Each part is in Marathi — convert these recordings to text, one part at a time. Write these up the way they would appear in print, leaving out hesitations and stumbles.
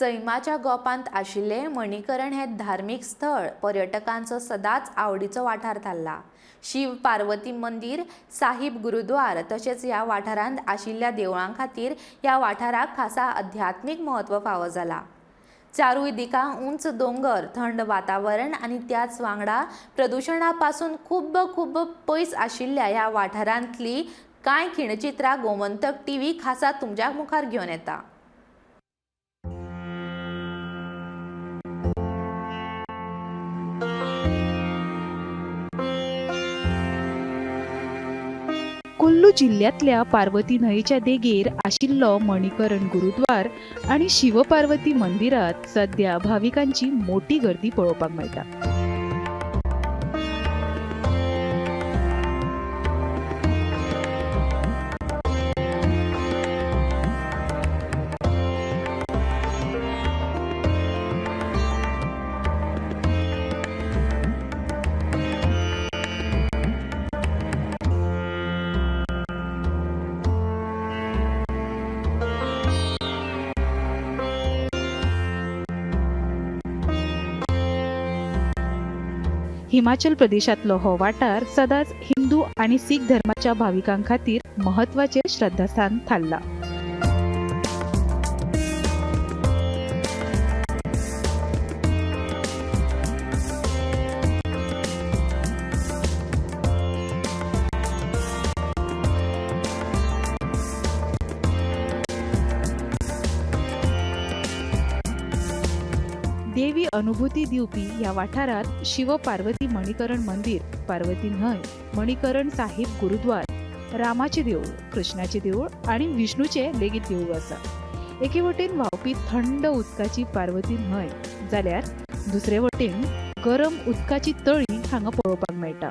सैमाच्या गोपांत आशिल्ले मणिकरण हे धार्मिक स्थळ पर्यटकांचो सदांच आवडीचो वाठार थारला। शिव पार्वती मंदिर, साहिब गुरुद्वार तशेंच ह्या वाठारांत आशिल्ल्या देवळां खातीर ह्या वाठाराक खासा आध्यात्मिक महत्व फावो जाला। चारूय दिकां उंच दोंगर, थंड वातावरण आनी त्याच वांगडा प्रदूषणा पासून खूब पयस आशिल्ल्या ह्या वाठारांतली कांय खिणचित्रां गोमंतक टीव्ही खासा तुमच्या मुखार घेवन येता। कुल्लू जिल्ह्यातल्या पार्वती न्हंयच्या देगेर आशिल्लो मणिकरण गुरुद्वार आणि शिवपार्वती मंदिरात सध्या भाविकांची मोठी गर्दी पळोवपाक मेळटा। हिमाचल प्रदेशातलो हो वाठार सदांच हिंदू आणि सीख धर्माच्या भाविकां खातीर महत्वाचे श्रद्धास्थान थारला। देवी अनुभूती दिवपी या वाठारात शिव पार्वती मणिकरण मंदिर, पार्वती न्हंय, मणिकरण साहिब गुरुद्वार, रामाचे देऊळ, कृष्णाचे देऊळ आणि विष्णूचे लेगीत देऊळ आसा। एके वटेन व्हांवपी थंड उदकाची पार्वती न्हंय जाल्यार दुसरे वटेन गरम उदकाची तळी हांगा पळोवपाक मेळटा।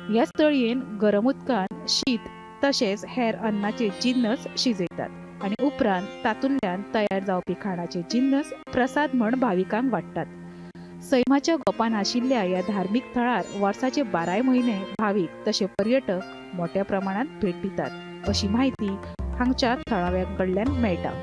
ह्या तळयेन गरम उदकान शीत तशेंच हेर अन्नाचे जिन्नस शिजयतात आणि उपरांत तातूंतल्यान तयार जावपी खाणाचे जिन्नस प्रसाद म्हण भाविकांक वाडटात। सैमाच्या गोपान आशिल्ल्या ह्या धार्मिक थळार वर्साचे 12 म्हयने भाविक तशे पर्यटक मोठ्या प्रमाणात भेट दितात अशी माहिती हांगच्या थळाव्यांकडल्यान मेळटा।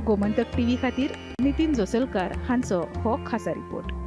गोमंतक टीव्ही खातीर नितीन जोसलकार हांचो हो खासा रिपोर्ट।